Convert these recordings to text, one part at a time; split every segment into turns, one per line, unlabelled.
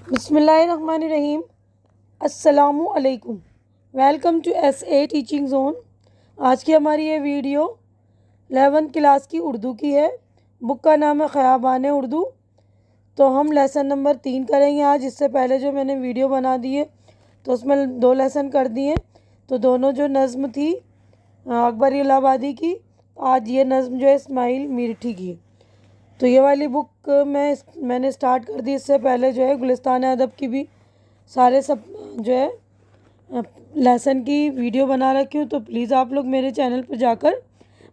बिस्मिल्लाहिर्रहमानिर्रहीम। अस्सलामु अलैकुम। Welcome to SA teaching zone. आज की हमारी ये वीडियो 11th क्लास की उर्दू की है। बुक का नाम है ख़याबान उर्दू। तो हम लेसन नंबर 3 करेंगे आज। इससे पहले जो मैंने वीडियो बना दी है तो उसमें 2 लेसन कर दिए। तो दोनों जो नज़्म थी अकबर इलाहाबादी की, आज ये नज़्म जो है इस्माइल मीरठी की। तो ये वाली बुक मैंने स्टार्ट कर दी। इससे पहले जो है गुलिस्तान अदब की भी सारे सब जो है लेसन की वीडियो बना रखी हूँ। तो प्लीज़ आप लोग मेरे चैनल पर जाकर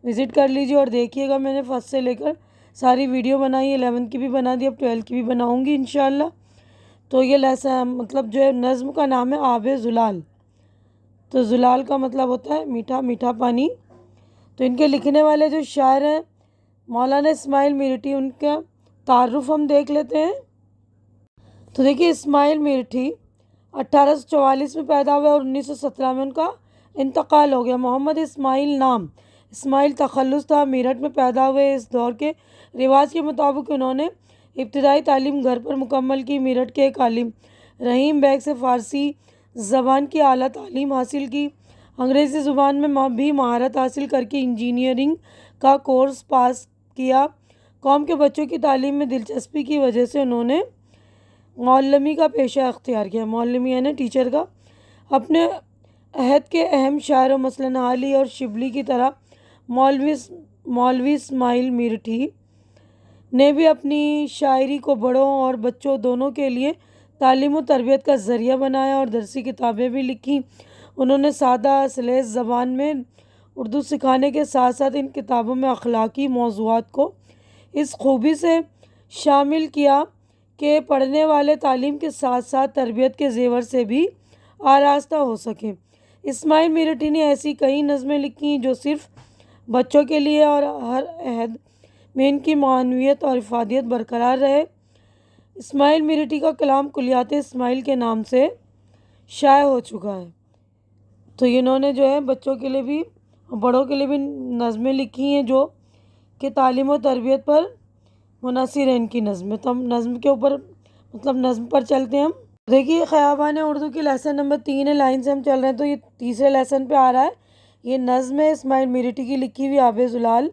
विज़िट कर लीजिए और देखिएगा। मैंने फर्स्ट से लेकर सारी वीडियो बनाई है। 11th की भी बना दी, अब 12th की भी बनाऊँगी इंशाल्लाह। तो ये लेसन मतलब जो है नज़्म का नाम है आबे ज़ुलाल। तो ज़ुलाल का मतलब होता है मीठा मीठा पानी। तो इनके लिखने वाले जो शायर हैं मौलाना इस्माइल मीरठी, उनका तारुफ हम देख लेते हैं। तो देखिए, इस्माइल मीरठी 1844 में पैदा हुए और 1917 में उनका इंतकाल हो गया। मोहम्मद इस्माइल नाम, इस्माइल तखल्लुस था। मेरठ में पैदा हुए। इस दौर के रिवाज के मुताबिक उन्होंने इब्तिदाई तालीम घर पर मुकम्मल की। मेरठ के एक आलिम रहीम बैग से फ़ारसी ज़बान की आला तालीम हासिल की। अंग्रेज़ी ज़ुबान में भी महारत हासिल करके इंजीनियरिंग का कोर्स पास किया। कौम के बच्चों की तालीम में दिलचस्पी की वजह से उन्होंने मौलमी का पेशा अख्तियार किया। मौलमी यानी टीचर का। अपने अहद के अहम शायरों मसलन हाली और शिबली की तरह मौलवी इस्माइल मीरठी ने भी अपनी शायरी को बड़ों और बच्चों दोनों के लिए तालीम व तरबियत का ज़रिया बनाया और दरसी किताबें भी लिखी। उन्होंने सादा सलेस ज़बान में उर्दू सिखाने के साथ साथ इन किताबों में अखलाकी मौज़ूआत को इस खूबी से शामिल किया कि पढ़ने वाले तालीम के साथ साथ तरबियत के ज़ेवर से भी आरास्ता हो सके। इस्माइल मीरठी ने ऐसी कई नज़में लिखी जो सिर्फ़ बच्चों के लिए और हर अहद में इनकी मानवियत और इफ़ादियत बरकरार रहे। इस्माइल मीरठी का कलाम कुलियात इस्माइल के नाम से शाये हो चुका है। तो इन्होंने जो है बच्चों के लिए भी बड़ों के लिए भी नज़में लिखी हैं जो कि तालीम और तरबियत पर मुनहसर है इनकी नज़में। तो हम नज़म के ऊपर मतलब नज़म पर चलते हैं हम। देखिए, ख़याबान उर्दू की लेसन नंबर 3 है। लाइन से हम चल रहे हैं तो ये तीसरे लेसन पे आ रहा है। ये नज़म है इस्माइल मीरठी की लिखी हुई आबे ज़ुलाल।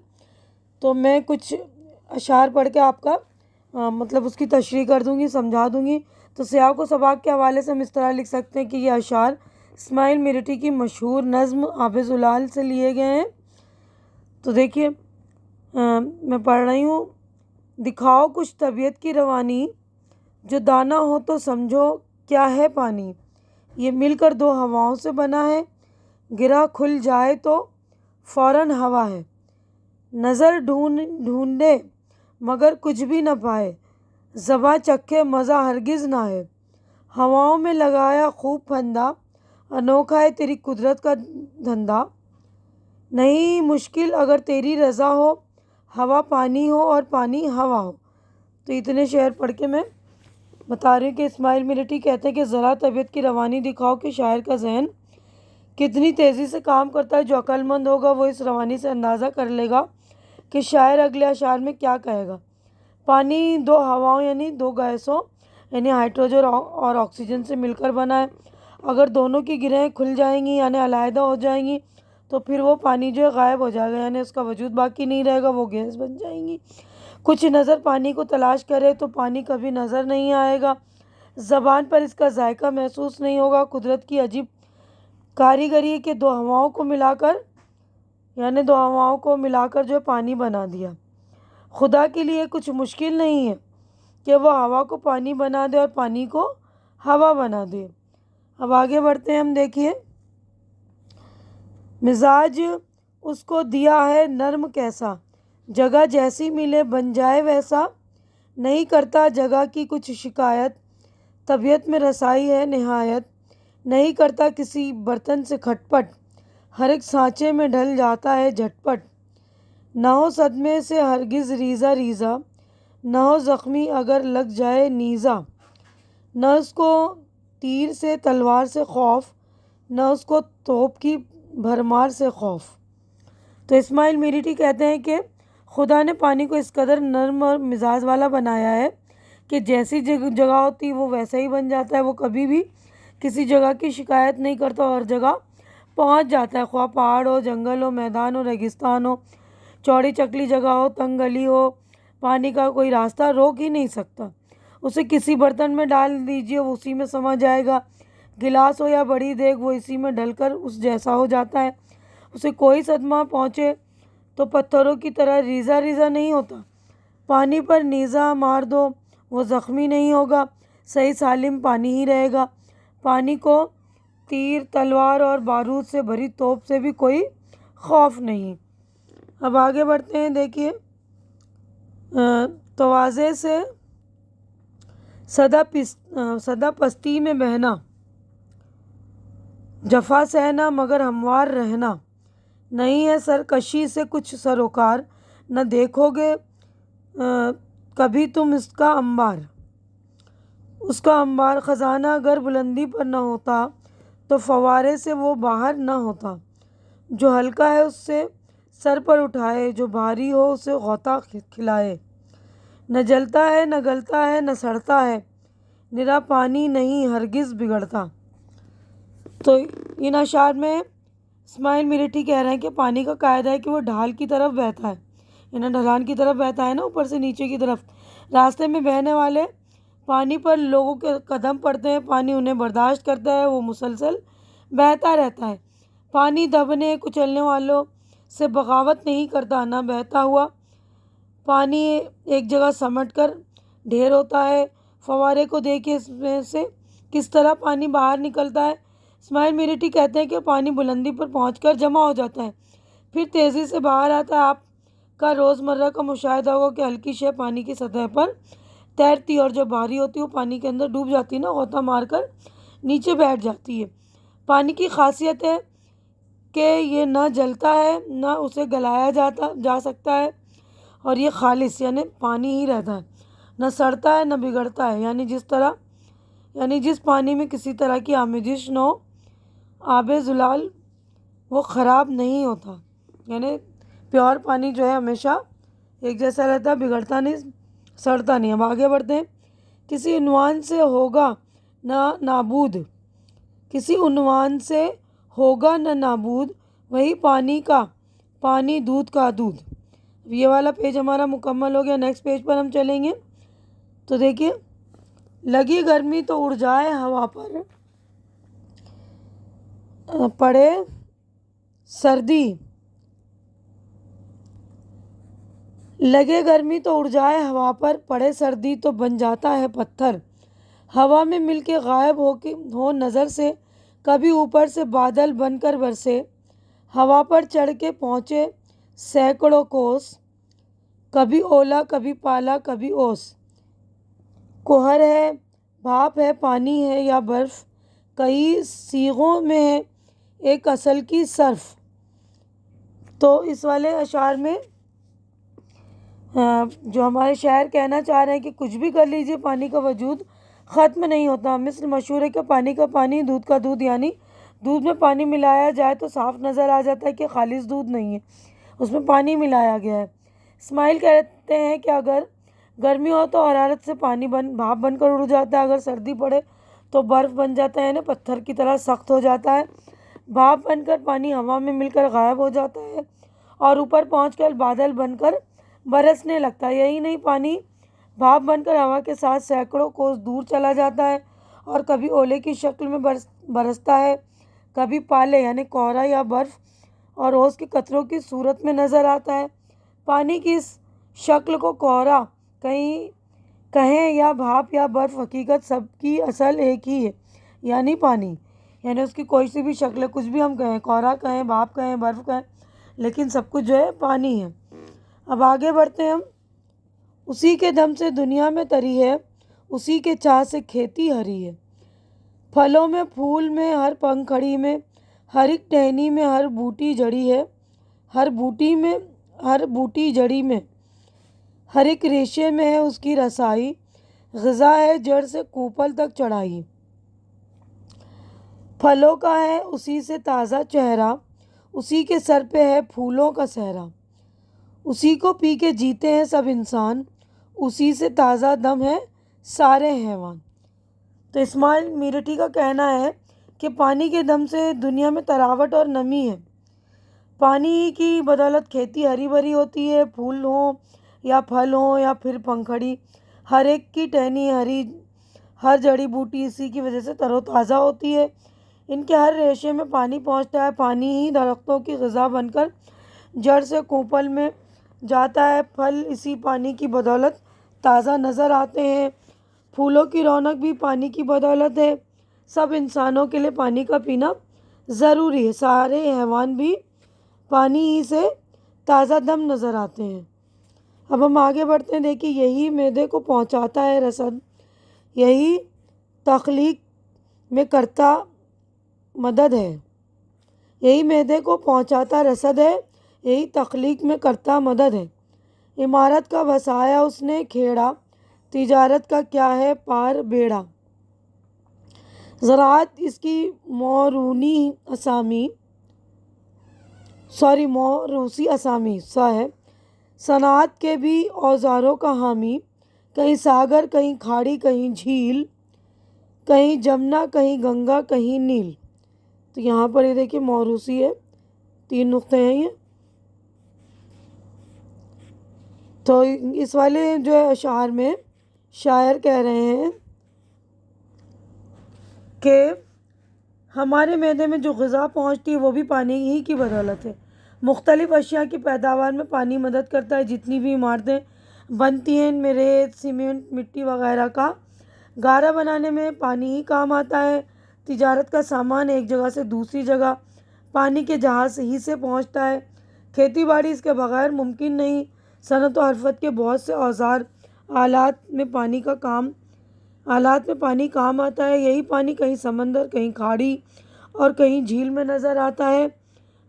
तो मैं कुछ अशार पढ़ के आपका मतलब उसकी तशरीह कर दूँगी, समझा दूँगी। तो सियाक़ व सबाक़ के हवाले से हम इस तरह लिख सकते हैं कि ये अशार इस्माइल मीरठी की मशहूर नज़म आबे ज़ुलाल से लिए गए हैं। तो देखिए, मैं पढ़ रही हूँ। दिखाओ कुछ तबीयत की रवानी, जो दाना हो तो समझो क्या है पानी। ये मिलकर दो हवाओं से बना है, गिरा खुल जाए तो फ़ौरन हवा है। नज़र ढूंढे मगर कुछ भी न पाए, ज़बां चखे मज़ा हरगिज़ ना है। हवाओं में लगाया खूब फंदा, अनोखा है तेरी कुदरत का धंधा। नहीं मुश्किल अगर तेरी रज़ा हो, हवा पानी हो और पानी हवा हो। तो इतने शेर पढ़ के मैं बता रही हूँ कि इस्माइल मीरठी कहते हैं कि ज़रा तबीयत की रवानी दिखाओ कि शायर का जहन कितनी तेज़ी से काम करता है। जो अक्लमंद होगा वो इस रवानी से अंदाज़ा कर लेगा कि शायर अगले अशार में क्या कहेगा। पानी दो हवाओं यानी दो गैसों यानी हाइड्रोजन और ऑक्सीजन से मिलकर बना है। अगर दोनों की गिरहें खुल जाएंगी यानी अलहदा हो जाएंगी तो फिर वो पानी जो है गायब हो जाएगा, यानी उसका वजूद बाकी नहीं रहेगा, वो गैस बन जाएंगी। कुछ नज़र पानी को तलाश करे तो पानी कभी नज़र नहीं आएगा। ज़बान पर इसका जायका महसूस नहीं होगा। कुदरत की अजीब कारीगरी है कि दो हवाओं को मिलाकर जो पानी बना दिया। खुदा के लिए कुछ मुश्किल नहीं है कि वह हवा को पानी बना दे और पानी को हवा बना दे। अब आगे बढ़ते हैं हम। देखिए, मिजाज उसको दिया है नर्म कैसा, जगह जैसी मिले बन जाए वैसा। नहीं करता जगह की कुछ शिकायत, तबीयत में रसाई है निहायत। नहीं करता किसी बर्तन से खटपट, हर एक सांचे में ढल जाता है झटपट। न हो सदमे से हरगिज़ रीज़ा रीज़ा, न हो ज़ख्मी अगर लग जाए नीज़ा। न उसको तीर से तलवार से खौफ, न उसको तोप की भरमार से खौफ। तो इस्माइल मीरठी कहते हैं कि खुदा ने पानी को इस कदर नर्म और मिजाज वाला बनाया है कि जैसी जगह होती वो वैसा ही बन जाता है। वो कभी भी किसी जगह की शिकायत नहीं करता, हर जगह पहुंच जाता है। ख्वाह पहाड़ हो, जंगल हो, मैदान हो, रेगिस्तान हो, चौड़ी चकली जगह हो, तंग गली हो, पानी का कोई रास्ता रोक ही नहीं सकता। उसे किसी बर्तन में डाल दीजिए, वो उसी में समा जाएगा। गिलास हो या बड़ी देग, वो इसी में ढलकर उस जैसा हो जाता है। उसे कोई सदमा पहुँचे तो पत्थरों की तरह रीजा रीजा नहीं होता। पानी पर नीज़ा मार दो, वो ज़ख्मी नहीं होगा, सही सालिम पानी ही रहेगा। पानी को तीर, तलवार और बारूद से भरी तोप से भी कोई खौफ नहीं। अब आगे बढ़ते हैं। देखिए, तवाज़े से सदा पस्ती में बहना, जफा सहना मगर हमवार रहना, नहीं है सरकशी से कुछ सरोकार, न देखोगे कभी तुम इसका अंबार। उसका अंबार ख़जाना अगर बुलंदी पर न होता तो फवारे से वो बाहर न होता। जो हल्का है उससे सर पर उठाए, जो भारी हो उसे गौता खिलाए। न जलता है, न गलता है, न सड़ता है, निरा पानी नहीं हरगिज़ बिगड़ता। तो इन अशार में इस्माइल मिरेठी कह रहे हैं कि पानी का कायदा है कि वो ढाल की तरफ बहता है, यानी ढलान की तरफ बहता है ना, ऊपर से नीचे की तरफ। रास्ते में बहने वाले पानी पर लोगों के कदम पड़ते हैं, पानी उन्हें बर्दाश्त करता है, वो मुसलसल बहता रहता है। पानी दबने कुचलने वालों से बगावत नहीं करता, ना बहता हुआ पानी एक जगह समट कर ढेर होता है। फवारे को देखिए, इसमें से किस तरह पानी बाहर निकलता है। इस्माइल मिरेठी कहते हैं कि पानी बुलंदी पर पहुंचकर जमा हो जाता है, फिर तेज़ी से बाहर आता है। आपका रोज़मर्रा का मुशाहिदा होगा कि हल्की शय पानी की सतह पर तैरती और जो भारी होती है वो पानी के अंदर डूब जाती है ना, गोता मारकर नीचे बैठ जाती है। पानी की खासियत है कि ये न जलता है, न उसे गलाया जा सकता है, और ये खालिस यानी पानी ही रहता है। न सड़ता है, न बिगड़ता है, यानी जिस पानी में किसी तरह की आमेजिश न हो, आबे जुलाल, वो ख़राब नहीं होता। यानी प्योर पानी जो है हमेशा एक जैसा रहता है, बिगड़ता नहीं, सड़ता नहीं। अब आगे बढ़ते हैं। किसी उन्वान से होगा ना नाबूद, किसी उन्वान से होगा न नाबूद, वही पानी का पानी, दूध का दूध। ये वाला पेज हमारा मुकम्मल हो गया। नेक्स्ट पेज पर हम चलेंगे। तो देखिए, लगी गर्मी तो उड़ जाए हवा पर, पड़े सर्दी, लगे गर्मी तो उड़ जाए हवा पर, पड़े सर्दी तो बन जाता है पत्थर। हवा में मिलके गायब हो नज़र से, कभी ऊपर से बादल बनकर बरसे, हवा पर चढ़ के पहुँचे सैकड़ों कोस, कभी ओला, कभी पाला, कभी ओस। कोहर है, भाप है, पानी है या बर्फ़, कई सीगों में है एक असल की सर्फ। तो इस वाले अशार में जो हमारे शायर कहना चाह रहे हैं कि कुछ भी कर लीजिए, पानी का वजूद ख़त्म नहीं होता। मिस्र मशहूर है कि पानी का पानी, दूध का दूध, यानी दूध में पानी मिलाया जाए तो साफ़ नज़र आ जाता है कि खालिस दूध नहीं है, उसमें पानी मिलाया गया है। इस्माइल कहते हैं कि अगर गर्मी हो तो हरारत से पानी भाप बनकर उड़ जाता है, अगर सर्दी पड़े तो बर्फ़ बन जाता है, यानी पत्थर की तरह सख्त हो जाता है। भाप बनकर पानी हवा में मिलकर गायब हो जाता है और ऊपर पहुंचकर बादल बनकर बरसने लगता है। यही नहीं, पानी भाप बनकर हवा के साथ सैकड़ों कोस दूर चला जाता है और कभी ओले की शक्ल में बरसता है, कभी पाले यानी कोहरा या बर्फ़ और ओस के कतरों की सूरत में नज़र आता है। पानी की इस शक्ल को कोहरा कहें या भाप या बर्फ़, हकीकत सबकी असल एक ही है, यानी पानी। यानी उसकी कोई सी भी शक्ल, कुछ भी हम कहें, कोहरा कहें, भाप कहें, बर्फ़ कहें, लेकिन सब कुछ जो है पानी है। अब आगे बढ़ते हैं हम। उसी के दम से दुनिया में तरी है, उसी के चाह से खेती हरी है। फलों में, फूल में, हर पंखड़ी में, हर एक टहनी में, हर बूटी जड़ी है, हर बूटी जड़ी में, हर एक रेशे में है उसकी रसाई। ग़िज़ा है जड़ से कूपल तक चढ़ाई। फलों का है उसी से ताज़ा चेहरा, उसी के सर पे है फूलों का सहरा। उसी को पी के जीते हैं सब इंसान, उसी से ताज़ा दम है सारे हैवान। तो इस्माइल मीरठी का कहना है कि पानी के दम से दुनिया में तरावट और नमी है। पानी की बदौलत खेती हरी भरी होती है, फूल हों या फल हों या फिर पंखड़ी, हर एक की टहनी हर जड़ी बूटी इसी की वजह से तरोताज़ा होती है। इनके हर रेशे में पानी पहुंचता है। पानी ही दरख्तों की ग़िज़ा बनकर जड़ से कोपल में जाता है। फल इसी पानी की बदौलत ताज़ा नज़र आते हैं। फूलों की रौनक भी पानी की बदौलत है। सब इंसानों के लिए पानी का पीना ज़रूरी है। सारे हैवान भी पानी ही से ताज़ा दम नज़र आते हैं। अब हम आगे बढ़ते हैं। देखिए, यही मैदे को पहुंचाता है रसद, यही तख्लीक में करता मदद है। यही मैदे को पहुंचाता रसद है, यही तख्लीक में करता मदद है। इमारत का बसाया उसने खेड़ा, तिजारत का क्या है पार बेड़ा। ज़राअत इसकी मौरूसी असामी सा है। सनाअत के भी औजारों का हामी, कहीं सागर कहीं खाड़ी कहीं झील, कहीं जमुना कहीं गंगा कहीं नील। तो यहाँ पर ये देखिए मौरूसी है, 3 नुक्ते हैं ये। तो इस वाले जो है अशार में शायर कह रहे हैं कि हमारे मैदे में जो ग़िज़ा पहुँचती है वो भी पानी ही की बदौलत है। मुख्तलिफ़ अशिया की पैदावार में पानी मदद करता है। जितनी भी इमारतें बनती हैं इनमें रेत, सीमेंट, मिट्टी वगैरह का गारा बनाने में पानी ही काम आता है। तिजारत का सामान एक जगह से दूसरी जगह पानी के जहाज़ ही से पहुंचता है। खेती बाड़ी इसके बगैर मुमकिन नहीं। सनत और हरफत के बहुत से औजार आलात में पानी काम आता है। यही पानी कहीं समंदर, कहीं खाड़ी और कहीं झील में नज़र आता है।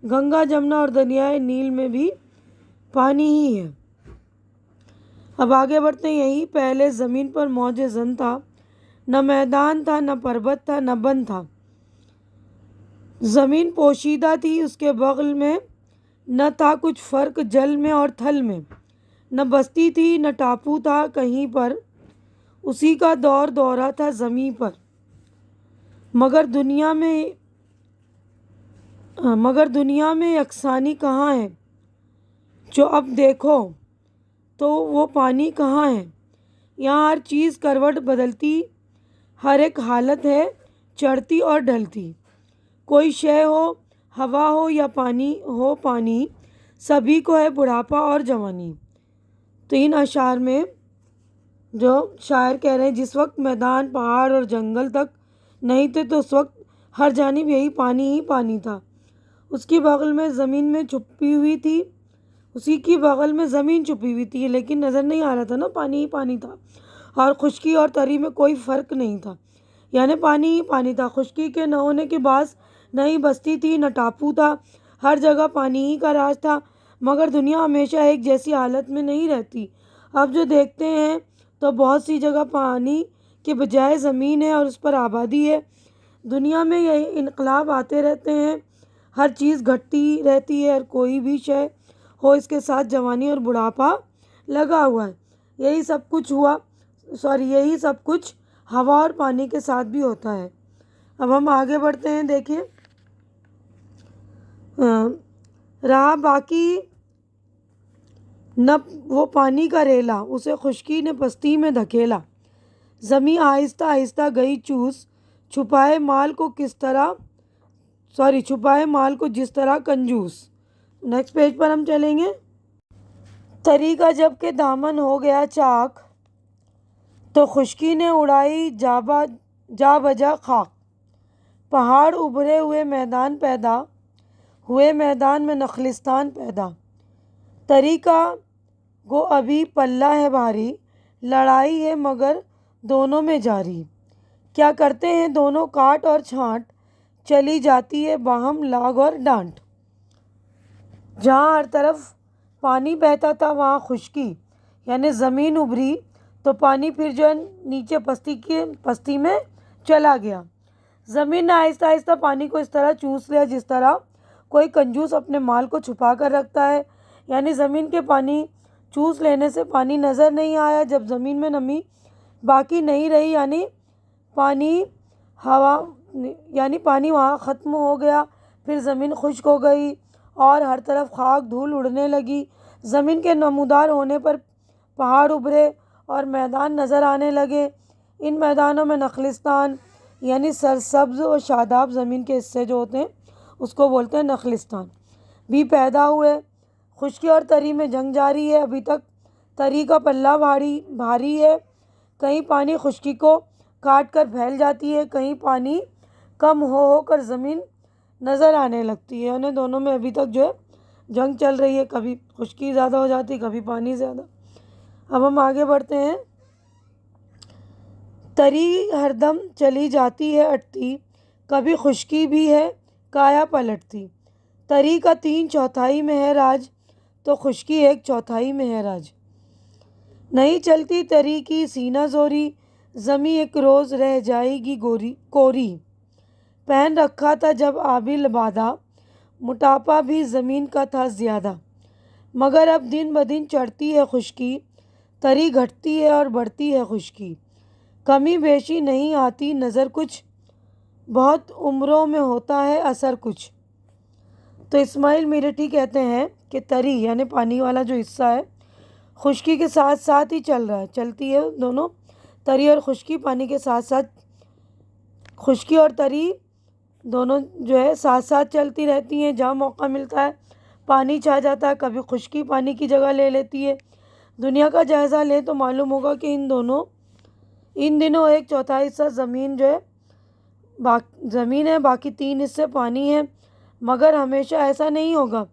गंगा, जमुना और दरियाए नील में भी पानी ही है। अब आगे बढ़ते हैं। यही पहले ज़मीन पर मौज ज़न था, न मैदान था न पर्वत था न बन था। ज़मीन पोशीदा थी उसके बगल में, न था कुछ फ़र्क जल में और थल में। न बस्ती थी न टापू था कहीं पर, उसी का दौर दौरा था ज़मीं पर। मगर दुनिया में यकसानी कहाँ है, जो अब देखो तो वो पानी कहाँ है। यहाँ हर चीज़ करवट बदलती, हर एक हालत है चढ़ती और ढलती। कोई शय हो, हवा हो या पानी, सभी को है बुढ़ापा और जवानी। तो इन अशार में जो शायर कह रहे हैं, जिस वक्त मैदान, पहाड़ और जंगल तक नहीं थे तो उस वक्त हर जानिब यही पानी ही पानी था। उसकी बगल में ज़मीन में छुपी हुई थी, उसी की बगल में ज़मीन छुपी हुई थी, लेकिन नज़र नहीं आ रहा था ना, पानी ही पानी था। और खुश्की और तरी में कोई फ़र्क नहीं था, यानी पानी ही पानी था। खुश्की के न होने के बाद नहीं बस्ती थी न टापू था, हर जगह पानी ही का राज था। मगर दुनिया हमेशा एक जैसी हालत में नहीं रहती। अब जो देखते हैं तो बहुत सी जगह पानी के बजाय ज़मीन है और उस पर आबादी है। दुनिया में यही इनकलाब आते रहते हैं, हर चीज़ घटती रहती है और कोई भी शय हो इसके साथ जवानी और बुढ़ापा लगा हुआ है। यही सब कुछ हवा और पानी के साथ भी होता है। अब हम आगे बढ़ते हैं। देखिए, रहा बाकी न वो पानी का रेला, उसे खुश्की ने पस्ती में धकेला। ज़मीं आहिस्ता आहिस्ता गई चूस, छुपाए माल को जिस तरह कंजूस। नेक्स्ट पेज पर हम चलेंगे। तरी का जब के दामन हो गया चाक, तो खुश्की ने उड़ाई जा बजा खाक। पहाड़ उभरे हुए मैदान पैदा हुए, मैदान में नखलिस्तान पैदा। तरी का गो अभी पल्ला है भारी, लड़ाई है मगर दोनों में जारी। क्या करते हैं दोनों काट और छांट, चली जाती है बाहम लाग और डांट। जहाँ हर तरफ पानी बहता था वहाँ खुश्की, यानी ज़मीन उभरी तो पानी फिर जो नीचे पस्ती में चला गया। ज़मीन ने आहिस्ता आहिस्ता पानी को इस तरह चूस लिया जिस तरह कोई कंजूस अपने माल को छुपा कर रखता है। यानी ज़मीन के पानी चूस लेने से पानी नज़र नहीं आया। जब ज़मीन में नमी बाकी नहीं रही, यानी पानी वहाँ ख़त्म हो गया। फिर ज़मीन खुश्क हो गई और हर तरफ खाक धूल उड़ने लगी। ज़मीन के नमूदार होने पर पहाड़ उभरे और मैदान नज़र आने लगे। इन मैदानों में नखलिस्तान यानी सरसब्ज़ और शादाब ज़मीन के हिस्से जो होते हैं उसको बोलते हैं नखलिस्तान भी पैदा हुए। खुश्की और तरी में जंग जारी है। अभी तक तरी का पल्ला भारी है। कहीं पानी खुश्की को काट कर फैल जाती है, कहीं पानी कम होकर ज़मीन नज़र आने लगती है। उन्हें दोनों में अभी तक जो है जंग चल रही है, कभी खुश्की ज़्यादा हो जाती, कभी पानी ज़्यादा। अब हम आगे बढ़ते हैं। तरी हरदम चली जाती है अटती, कभी खुश्की भी है काया पलटती। तरी का 3/4 में है राज, तो खुश्की 1/4 में है राज। नहीं चलती तरी की सीना जोरी, ज़मी एक रोज़ रह जाएगी कोरी। पहन रखा था जब आबिल बादा, मोटापा भी ज़मीन का था ज़्यादा। मगर अब दिन ब दिन चढ़ती है खुश्की, तरी घटती है और बढ़ती है खुश्की। कमी बेशी नहीं आती नज़र कुछ, बहुत उम्रों में होता है असर कुछ। तो इस्माइल मीरठी कहते हैं कि तरी यानी पानी वाला जो हिस्सा है खुश्की के साथ साथ ही चल रहा है, चलती है दोनों। तरी और खुश्की पानी के साथ साथ, खुश्की और तरी दोनों जो है साथ साथ चलती रहती हैं। जहाँ मौका मिलता है पानी छा जाता है, कभी खुश्की पानी की जगह ले लेती है। दुनिया का जायज़ा लें तो मालूम होगा कि इन दिनों 1/4 हिस्सा ज़मीन जो है ज़मीन है, बाकी 3 हिस्से पानी है। मगर हमेशा ऐसा नहीं होगा,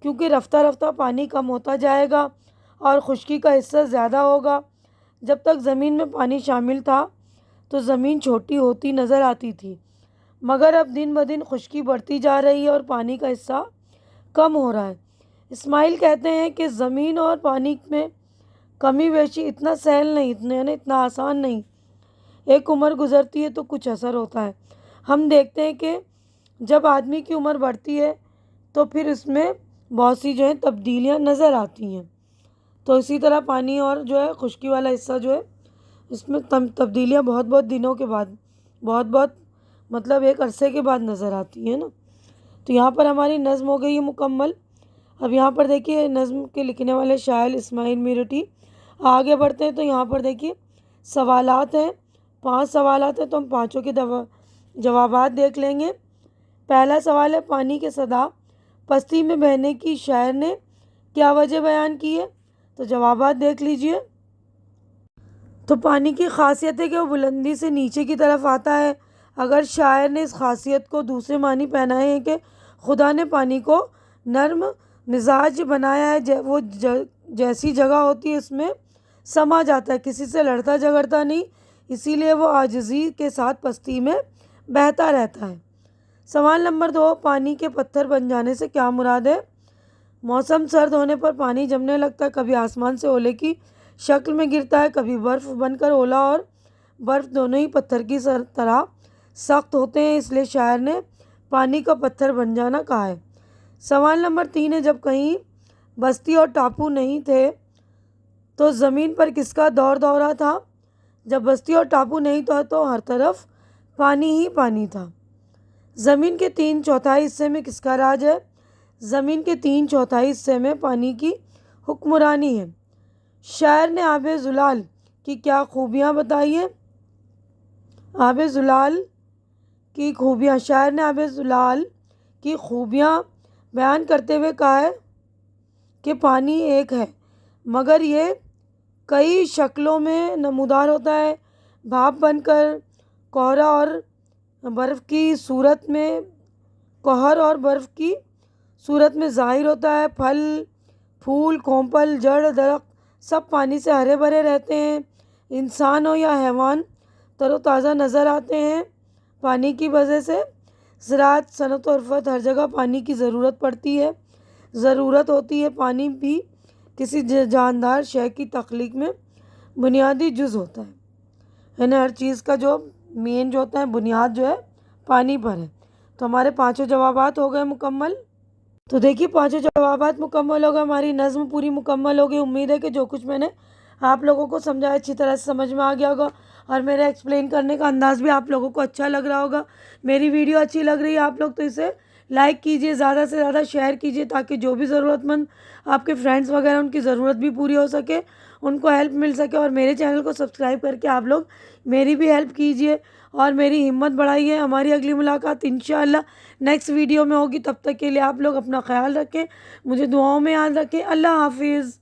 क्योंकि रफ्ता रफ्ता पानी कम होता जाएगा और खुश्की का हिस्सा ज़्यादा होगा। जब तक ज़मीन में पानी शामिल था तो ज़मीन छोटी होती नज़र आती थी, मगर अब दिन ब दिन खुश्की बढ़ती जा रही है और पानी का हिस्सा कम हो रहा है। इस्माइल कहते हैं कि ज़मीन और पानी में कमी बेशी इतना सहल नहीं, इतना आसान नहीं। एक उम्र गुज़रती है तो कुछ असर होता है। हम देखते हैं कि जब आदमी की उम्र बढ़ती है तो फिर उसमें बहुत सी जो है तब्दीलियाँ नज़र आती हैं। तो इसी तरह पानी और जो है खुश्की वाला हिस्सा जो है इसमें तब्दीलियाँ बहुत दिनों के बाद, बहुत मतलब एक अरसे के बाद नज़र आती है ना। तो यहाँ पर हमारी नज़्म हो गई है मुकम्मल। अब यहाँ पर देखिए नज़्म के लिखने वाले शायर इस्माइल मीरठी। आगे बढ़ते हैं तो यहाँ पर देखिए सवालात हैं, 5 सवालात हैं, तो हम पाँचों के जवाबात देख लेंगे। पहला सवाल है, पानी के सदा पस्ती में बहने की शायर ने क्या वजह बयान की है? तो जवाबात देख लीजिए। तो पानी की खासियत है कि वो बुलंदी से नीचे की तरफ आता है। अगर शायर ने इस खासियत को दूसरे मानी पहनाए हैं कि खुदा ने पानी को नर्म मिजाज बनाया है, वो जैसी जगह होती है इसमें समा जाता है, किसी से लड़ता झगड़ता नहीं, इसीलिए वो आजिज़ी के साथ पस्ती में बहता रहता है। सवाल नंबर 2, पानी के पत्थर बन जाने से क्या मुराद है? मौसम सर्द होने पर पानी जमने लगता है, कभी आसमान से ओले की शक्ल में गिरता है, कभी बर्फ़ बनकर ओला और बर्फ़ दोनों ही पत्थर की तरह सख्त होते हैं, इसलिए शायर ने पानी का पत्थर बन जाना कहा है। सवाल नंबर 3 है, जब कहीं बस्ती और टापू नहीं थे तो ज़मीन पर किसका दौरा था? जब बस्ती और टापू नहीं था तो हर तरफ पानी ही पानी था। ज़मीन के 3/4 हिस्से में किसका राज है? ज़मीन के 3/4 हिस्से में पानी की हुक्मरानी है। शायर ने आबे ज़ुलाल की क्या खूबियाँ बताई हैं? आबे ज़ुलाल की खूबियाँ, शायर ने आबे ज़ुलाल की खूबियाँ बयान करते हुए कहा है कि पानी एक है, मगर ये कई शक्लों में नमूदार होता है। भाप बनकर कोहरा और बर्फ़ की सूरत में, कोहर और बर्फ़ की सूरत में ज़ाहिर होता है। फल फूल कोंपल जड़ दरख्त सब पानी से हरे भरे रहते हैं। इंसान हो या हैवान तरोताज़ा नज़र आते हैं पानी की वजह से। ज़राअत सनअत और उर्फ़त हर जगह पानी की ज़रूरत पड़ती है, ज़रूरत होती है। पानी भी किसी जानदार शय की तख्लीक में बुनियादी जुज़ होता है, यानी हर चीज़ का जो मेन जो होता है बुनियाद जो है पानी पर है। तो हमारे पाँचों जवाबात हो गए मुकम्मल। तो देखिए पाँचों जवाबात मुकम्मल हो गए, हमारी नज़्म पूरी मुकम्मल हो गई। उम्मीद है कि जो कुछ मैंने आप लोगों को समझाया अच्छी तरह से समझ में आ गया होगा और मेरा एक्सप्लेन करने का अंदाज़ भी आप लोगों को अच्छा लग रहा होगा। मेरी वीडियो अच्छी लग रही है आप लोग तो इसे लाइक कीजिए, ज़्यादा से ज़्यादा शेयर कीजिए, ताकि जो भी ज़रूरतमंद आपके फ्रेंड्स वगैरह उनकी ज़रूरत भी पूरी हो सके, उनको हेल्प मिल सके। और मेरे चैनल को सब्सक्राइब करके आप लोग मेरी भी हेल्प कीजिए और मेरी हिम्मत बढ़ाइए। हमारी अगली मुलाकात इंशाअल्लाह नेक्स्ट वीडियो में होगी। तब तक के लिए आप लोग अपना ख्याल रखें, मुझे दुआओं में याद रखें। अल्लाह हाफिज़।